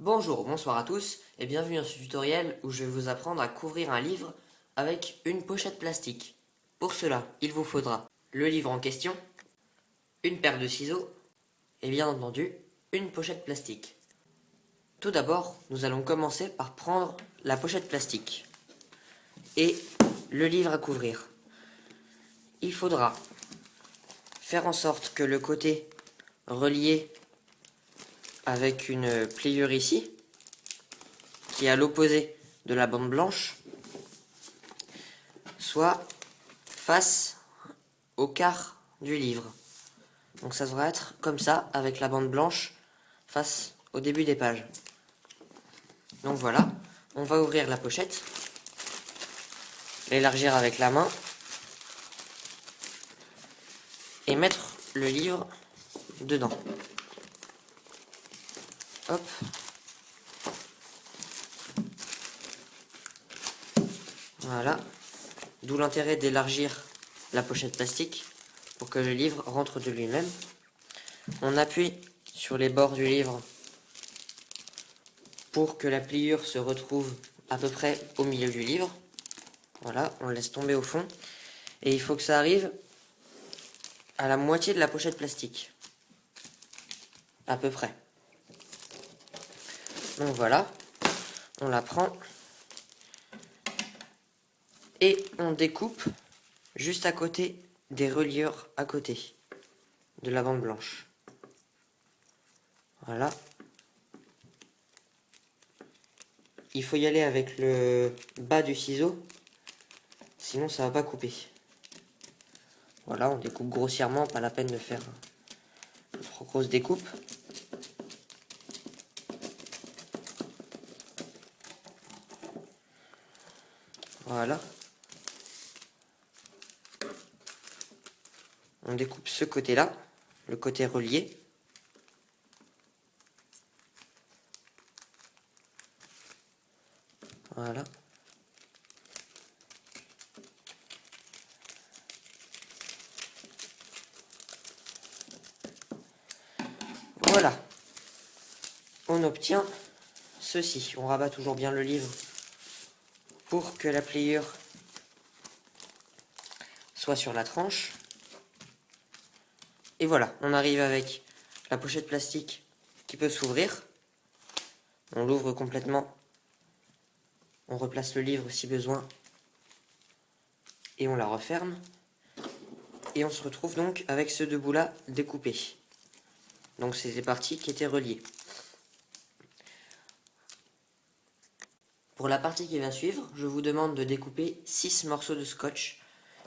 Bonjour, bonsoir à tous et bienvenue dans ce tutoriel où je vais vous apprendre à couvrir un livre avec une pochette plastique. Pour cela, il vous faudra le livre en question, une paire de ciseaux et bien entendu une pochette plastique. Tout d'abord, nous allons commencer par prendre la pochette plastique et le livre à couvrir. Il faudra faire en sorte que le côté relié avec une pliure ici, qui est à l'opposé de la bande blanche, soit face au quart du livre. Donc ça devrait être comme ça, avec la bande blanche face au début des pages. Donc voilà, on va ouvrir la pochette, l'élargir avec la main et mettre le livre dedans. Hop. Voilà. D'où l'intérêt d'élargir la pochette plastique pour que le livre rentre de lui-même. On appuie sur les bords du livre pour que la pliure se retrouve à peu près au milieu du livre. Voilà, on le laisse tomber au fond. Et il faut que ça arrive à la moitié de la pochette plastique. À peu près. Donc voilà, on la prend et on découpe juste à côté des reliures à côté de la bande blanche. Voilà. Il faut y aller avec le bas du ciseau, sinon ça va pas couper. Voilà, on découpe grossièrement, pas la peine de faire une trop grosse découpe. Voilà. On découpe ce côté-là, le côté relié. Voilà. Voilà. On obtient ceci. On rabat toujours bien le livre pour que la pliure soit sur la tranche. Et voilà, on arrive avec la pochette plastique qui peut s'ouvrir. On l'ouvre complètement. On replace le livre si besoin. Et on la referme. Et on se retrouve donc avec ce deux bouts-là découpés. Donc c'est des parties qui étaient reliées. Pour la partie qui va suivre, je vous demande de découper 6 morceaux de scotch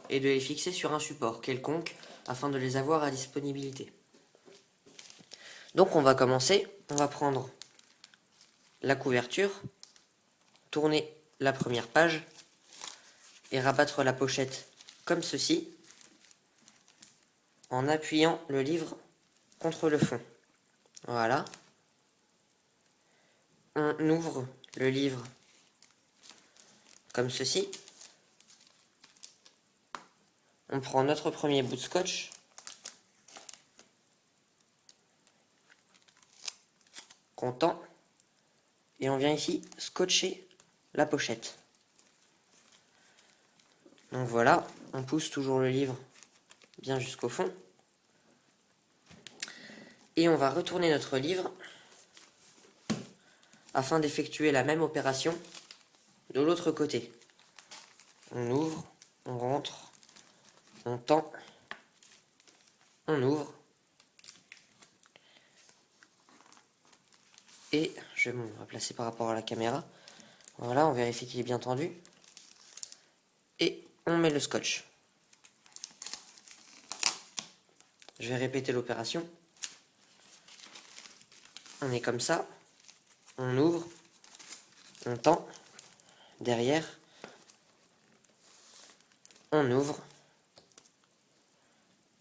et de les fixer sur un support quelconque afin de les avoir à disponibilité. Donc on va commencer, on va prendre la couverture, tourner la première page et rabattre la pochette comme ceci en appuyant le livre contre le fond. Voilà. On ouvre le livre comme ceci. On prend notre premier bout de scotch. Qu'on tend. Et on vient ici scotcher la pochette. Donc voilà, on pousse toujours le livre bien jusqu'au fond. Et on va retourner notre livre afin d'effectuer la même opération de l'autre côté. On ouvre, on rentre, on tend, on ouvre. Et je vais me replacer par rapport à la caméra. Voilà, on vérifie qu'il est bien tendu. Et on met le scotch. Je vais répéter l'opération. On est comme ça. On ouvre. On tend. Derrière. On ouvre.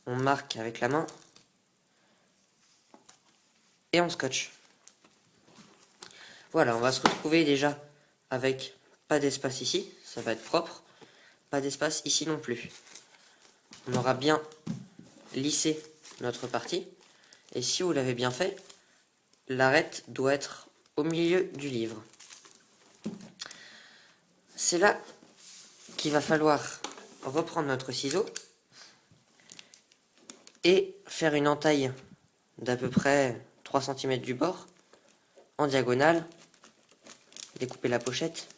On marque avec la main. Et on scotche. Voilà, on va se retrouver déjà avec pas d'espace ici. Ça va être propre. Pas d'espace ici non plus. On aura bien lissé notre partie. Et si vous l'avez bien fait, l'arête doit être au milieu du livre. C'est là qu'il va falloir reprendre notre ciseau et faire une entaille d'à peu près 3 cm du bord, en diagonale, découper la pochette,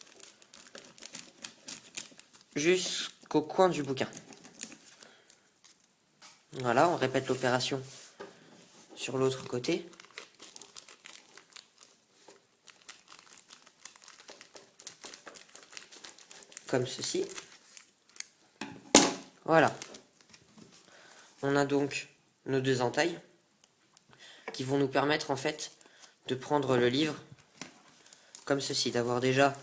jusqu'au coin du bouquin. Voilà, on répète l'opération sur l'autre côté. Comme ceci. Voilà. On a donc nos deux entailles qui vont nous permettre en fait de prendre le livre comme ceci, d'avoir déjà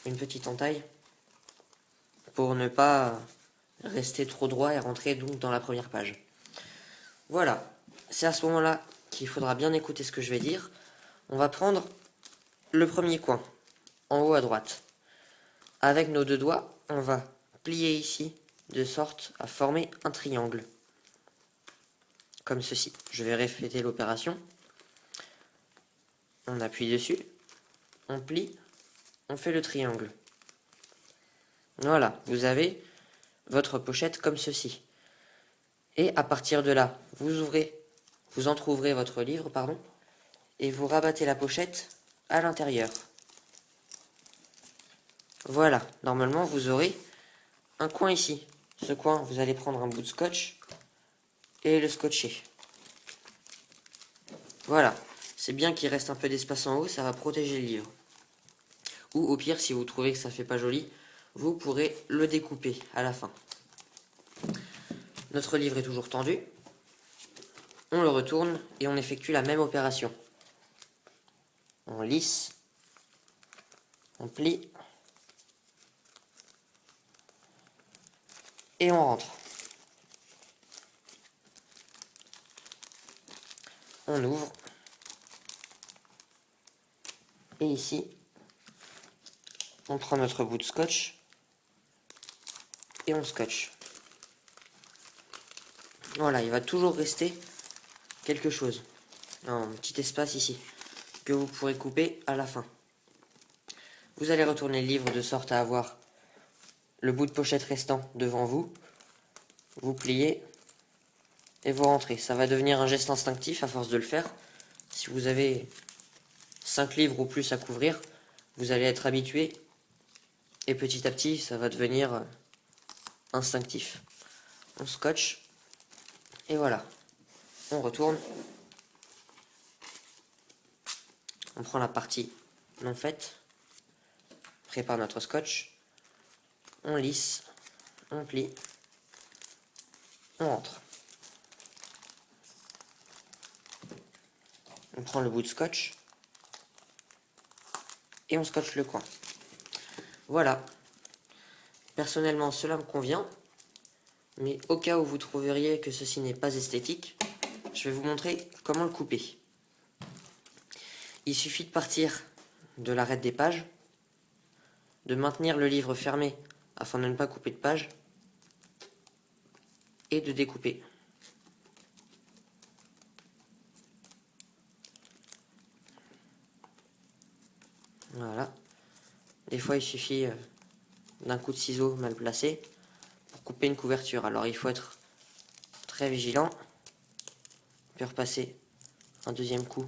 une petite entaille pour ne pas rester trop droit et rentrer donc dans la première page. Voilà, c'est à ce moment-là qu'il faudra bien écouter ce que je vais dire. On va prendre le premier coin, en haut à droite. Avec nos deux doigts, on va plier ici de sorte à former un triangle. Comme ceci. Je vais répéter l'opération. On appuie dessus, on plie, on fait le triangle. Voilà, vous avez votre pochette comme ceci. Et à partir de là, vous entrouvrez votre livre, et vous rabattez la pochette à l'intérieur. Voilà, normalement vous aurez un coin ici. Ce coin, vous allez prendre un bout de scotch et le scotcher. Voilà, c'est bien qu'il reste un peu d'espace en haut, ça va protéger le livre. Ou au pire, si vous trouvez que ça fait pas joli, vous pourrez le découper à la fin. Notre livre est toujours tendu. On le retourne et on effectue la même opération. On lisse, on plie et on rentre. On ouvre. Et ici, on prend notre bout de scotch et on scotche. Voilà, il va toujours rester quelque chose. Un petit espace ici que vous pourrez couper à la fin. Vous allez retourner le livre de sorte à avoir le bout de pochette restant devant vous. Vous pliez et vous rentrez. Ça va devenir un geste instinctif à force de le faire. Si vous avez 5 livres ou plus à couvrir, vous allez être habitué et petit à petit ça va devenir instinctif. On scotche et voilà. On retourne. On prend la partie non faite. On prépare notre scotch. On lisse. On plie. On rentre. On prend le bout de scotch. Et on scotche le coin. Voilà. Personnellement, cela me convient. Mais au cas où vous trouveriez que ceci n'est pas esthétique, je vais vous montrer comment le couper. Il suffit de partir de l'arête des pages, de maintenir le livre fermé afin de ne pas couper de page, et de découper. Voilà. Des fois, il suffit d'un coup de ciseau mal placé pour couper une couverture. Alors, il faut être très vigilant. Puis repasser un deuxième coup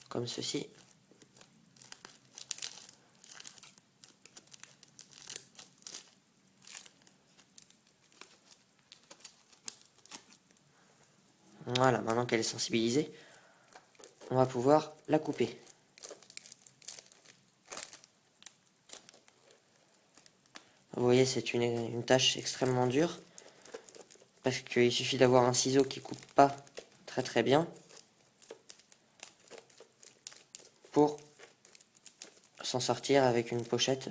comme ceci. Voilà, maintenant qu'elle est sensibilisée, on va pouvoir la couper. Vous voyez, c'est une tâche extrêmement dure, parce qu'il suffit d'avoir un ciseau qui coupe pas très bien pour s'en sortir avec une pochette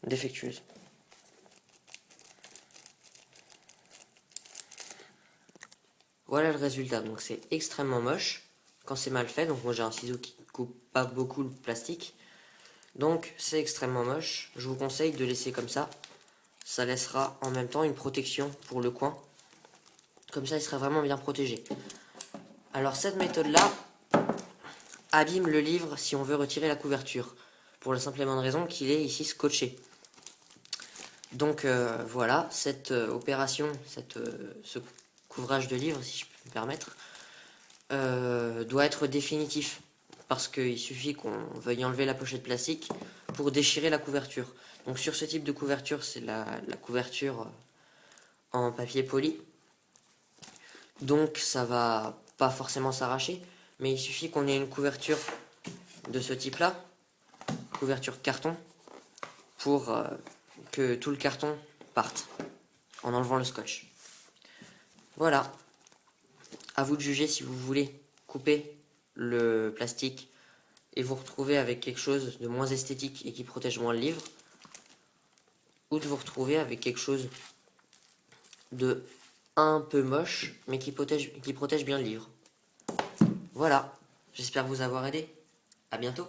défectueuse. Voilà le résultat, donc c'est extrêmement moche quand c'est mal fait. Donc moi j'ai un ciseau qui ne coupe pas beaucoup le plastique, donc c'est extrêmement moche. Je vous conseille de laisser comme ça. Ça laissera en même temps une protection pour le coin. Comme ça, il sera vraiment bien protégé. Alors cette méthode-là, abîme le livre si on veut retirer la couverture, pour la simple et bonne raison qu'il est ici scotché. Donc voilà, cette opération, ce couvrage de livre, si je peux me permettre, doit être définitif, parce qu'il suffit qu'on veuille enlever la pochette plastique pour déchirer la couverture. Donc sur ce type de couverture, c'est la couverture en papier poli. Donc ça va pas forcément s'arracher, mais il suffit qu'on ait une couverture de ce type-là, couverture carton, pour que tout le carton parte en enlevant le scotch. Voilà, à vous de juger si vous voulez couper le plastique et vous retrouver avec quelque chose de moins esthétique et qui protège moins le livre, ou de vous retrouver avec quelque chose de un peu moche mais qui protège bien le livre. Voilà, j'espère vous avoir aidé. À bientôt.